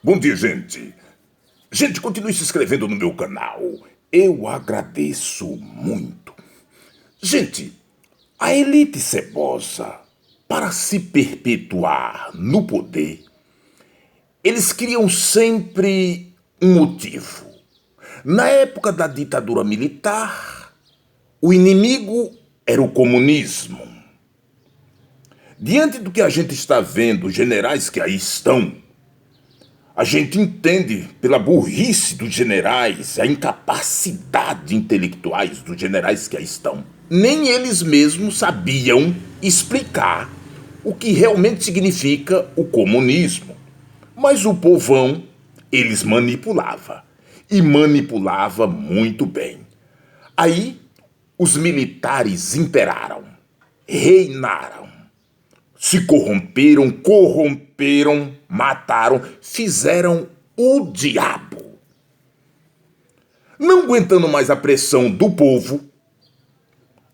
Bom dia, gente. Gente, continue se inscrevendo no meu canal. Eu agradeço muito. Gente, a elite cebosa, para se perpetuar no poder, eles criam sempre um motivo. Na época da ditadura militar, o inimigo era o comunismo. Diante do que a gente está vendo, os generais que aí estão, a gente entende pela burrice dos generais, a incapacidade intelectuais dos generais que aí estão. Nem eles mesmos sabiam explicar o que realmente significa o comunismo. Mas o povão, eles manipulavam. E manipulava muito bem. Aí, os militares imperaram, reinaram. Se corromperam, mataram, fizeram o diabo. Não aguentando mais a pressão do povo,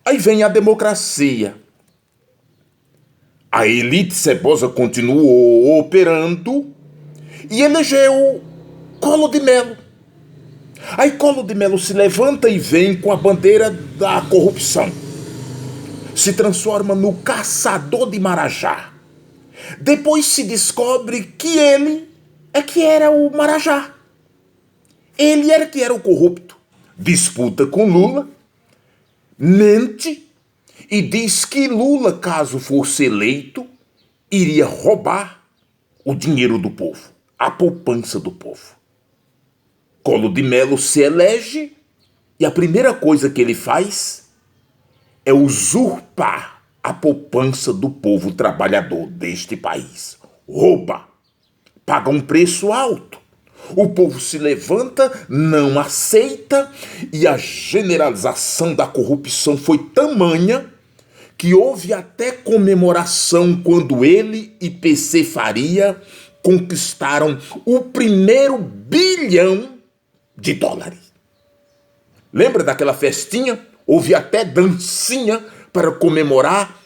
aí vem a democracia. A elite cebosa continuou operando e elegeu Collor de Mello. Aí Collor de Mello se levanta e vem com a bandeira da corrupção. Se transforma no caçador de Marajá. Depois se descobre que ele é que era o Marajá. Ele era que era o corrupto. Disputa com Lula, mente e diz que Lula, caso fosse eleito, iria roubar o dinheiro do povo, a poupança do povo. Collor de Mello se elege e a primeira coisa que ele faz é usurpar a poupança do povo trabalhador deste país. Rouba. Paga um preço alto. O povo se levanta, não aceita, e a generalização da corrupção foi tamanha que houve até comemoração quando ele e PC Faria conquistaram o primeiro bilhão de dólares. Lembra daquela festinha? Houve até dancinha para comemorar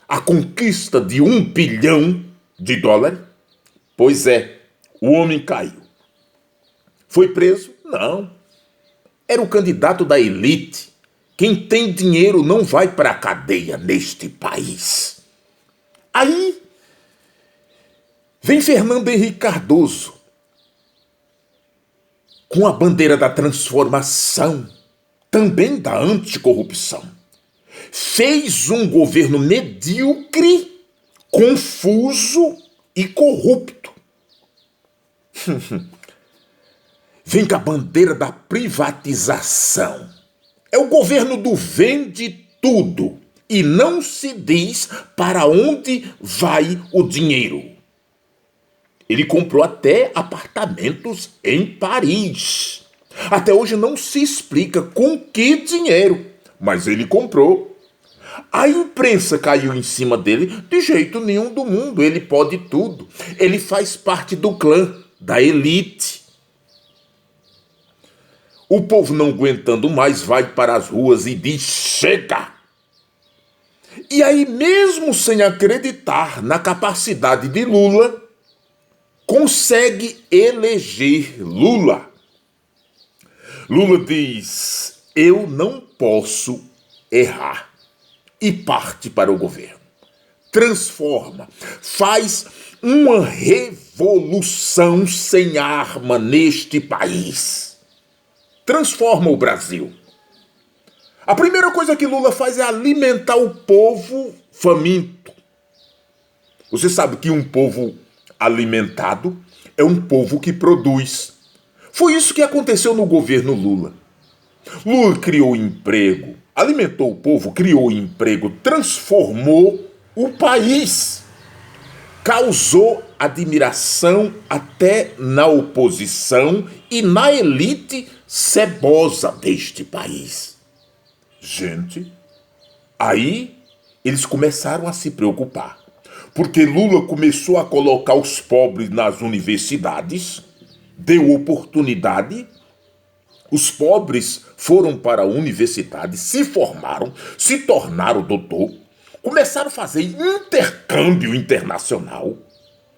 a conquista de 1 bilhão de dólares. Pois é, o homem caiu. Foi preso? Não. Era o candidato da elite. Quem tem dinheiro não vai para a cadeia neste país. Aí vem Fernando Henrique Cardoso com a bandeira da transformação, também da anticorrupção. Fez um governo medíocre, confuso e corrupto. Vem com a bandeira da privatização. É o governo do vende tudo e não se diz para onde vai o dinheiro. Ele comprou até apartamentos em Paris. Até hoje não se explica com que dinheiro, mas ele comprou. A imprensa caiu em cima dele de jeito nenhum do mundo. Ele pode tudo. Ele faz parte do clã, da elite. O povo, não aguentando mais, vai para as ruas e diz: chega! E aí, mesmo sem acreditar na capacidade de Lula, consegue eleger Lula. Lula diz: eu não posso errar. E parte para o governo. Transforma, faz uma revolução sem arma neste país. Transforma o Brasil. A primeira coisa que Lula faz é alimentar o povo faminto. Você sabe que um povo alimentado é um povo que produz. Foi isso que aconteceu no governo Lula. Lula criou emprego, alimentou o povo, criou emprego, transformou o país. Causou admiração até na oposição e na elite cebosa deste país. Gente, aí eles começaram a se preocupar, porque Lula começou a colocar os pobres nas universidades, deu oportunidade. Os pobres foram para a universidade, se formaram, se tornaram doutor, começaram a fazer intercâmbio internacional.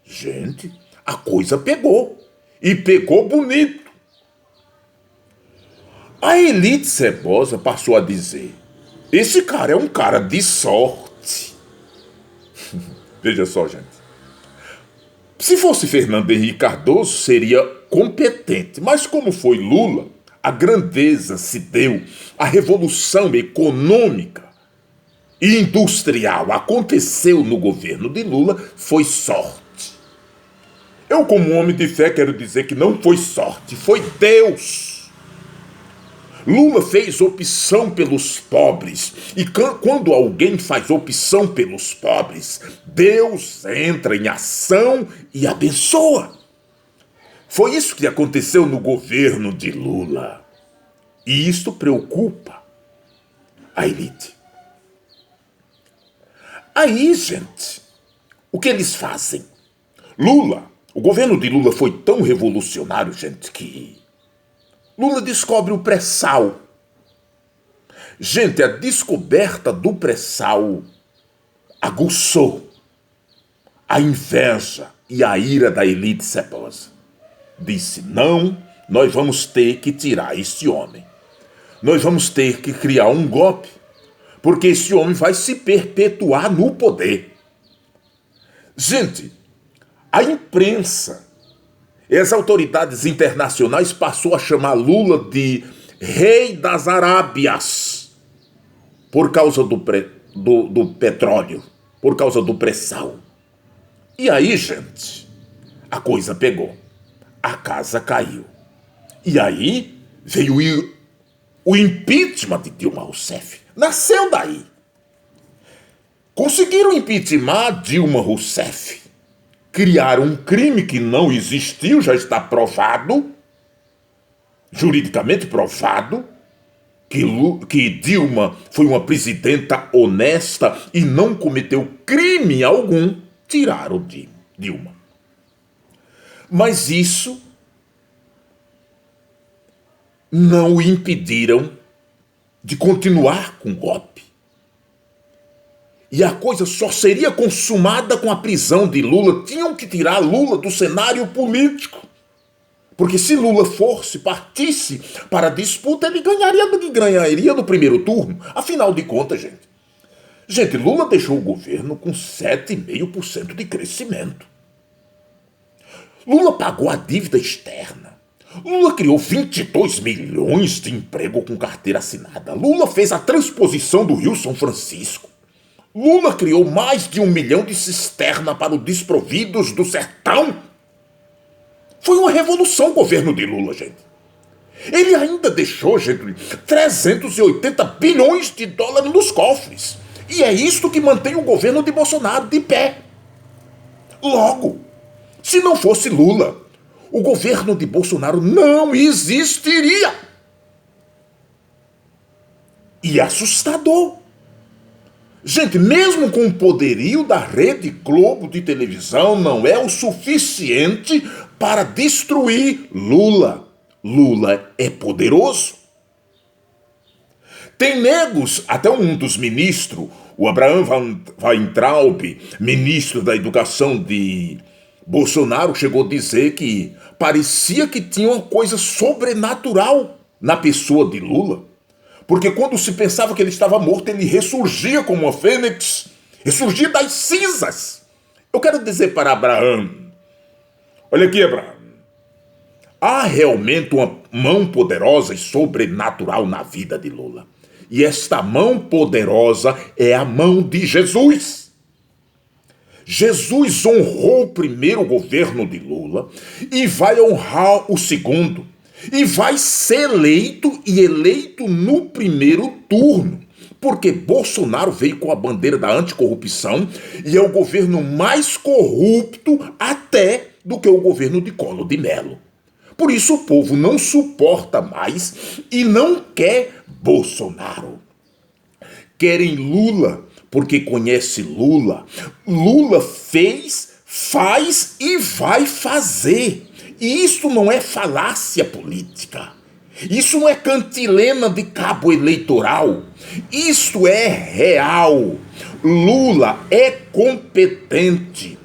Gente, a coisa pegou. E pegou bonito. A Elite Cebosa passou a dizer: esse cara é um cara de sorte. Veja só, gente. Se fosse Fernando Henrique Cardoso, seria competente. Mas como foi Lula, a grandeza se deu, a revolução econômica e industrial aconteceu no governo de Lula, foi sorte. Eu, como homem de fé, quero dizer que não foi sorte, foi Deus. Lula fez opção pelos pobres, e quando alguém faz opção pelos pobres, Deus entra em ação e abençoa. Foi isso que aconteceu no governo de Lula. E isto preocupa a elite. Aí, gente, o que eles fazem? O governo de Lula foi tão revolucionário, gente, que Lula descobre o pré-sal. Gente, a descoberta do pré-sal aguçou a inveja e a ira da elite cebosa. Disse: não, nós vamos ter que tirar este homem. Nós vamos ter que criar um golpe, porque esse homem vai se perpetuar no poder. Gente, a imprensa e as autoridades internacionais passou a chamar Lula de Rei das Arábias por causa do petróleo, por causa do pré-sal. E aí, gente, a coisa pegou. A casa caiu. E aí veio o impeachment de Dilma Rousseff. Nasceu daí. Conseguiram impeachment Dilma Rousseff. Criaram um crime que não existiu, já está provado, juridicamente provado, que Dilma foi uma presidenta honesta e não cometeu crime algum. Tiraram Dilma. Mas isso não o impediram de continuar com o golpe. E a coisa só seria consumada com a prisão de Lula. Tinham que tirar Lula do cenário político. Porque se Lula partisse para a disputa, ele ganharia no primeiro turno. Afinal de contas, gente, Lula deixou o governo com 7,5% de crescimento. Lula pagou a dívida externa. Lula criou 22 milhões de emprego com carteira assinada. Lula fez a transposição do Rio São Francisco. Lula criou mais de 1 milhão de cisterna para os desprovidos do sertão. Foi uma revolução o governo de Lula, gente. Ele ainda deixou, gente, 380 bilhões de dólares nos cofres. E é isto que mantém o governo de Bolsonaro de pé. Logo, se não fosse Lula, o governo de Bolsonaro não existiria. E é assustador. Gente, mesmo com o poderio da Rede Globo de televisão, não é o suficiente para destruir Lula. Lula é poderoso. Tem negos, até um dos ministros, o Abraham Weintraub, ministro da Educação de Bolsonaro, chegou a dizer que parecia que tinha uma coisa sobrenatural na pessoa de Lula. Porque quando se pensava que ele estava morto, ele ressurgia como uma fênix, ressurgia das cinzas. Eu quero dizer para Abraham, olha aqui, Abraham, há realmente uma mão poderosa e sobrenatural na vida de Lula. E esta mão poderosa é a mão de Jesus. Jesus honrou o primeiro governo de Lula e vai honrar o segundo. E vai ser eleito no primeiro turno. Porque Bolsonaro veio com a bandeira da anticorrupção e é o governo mais corrupto até do que o governo de Collor de Mello. Por isso o povo não suporta mais e não quer Bolsonaro. Querem Lula porque conhece Lula. Lula fez, faz e vai fazer. E isso não é falácia política. Isso não é cantilena de cabo eleitoral. Isso é real. Lula é competente.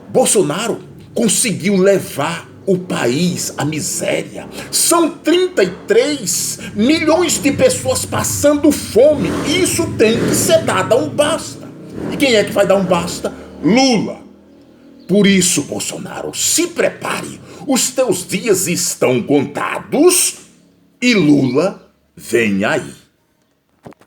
Bolsonaro conseguiu levar o país, a miséria. São 33 milhões de pessoas passando fome. Isso tem que ser dado um basta. E quem é que vai dar um basta? Lula. Por isso, Bolsonaro, se prepare. Os teus dias estão contados e Lula vem aí.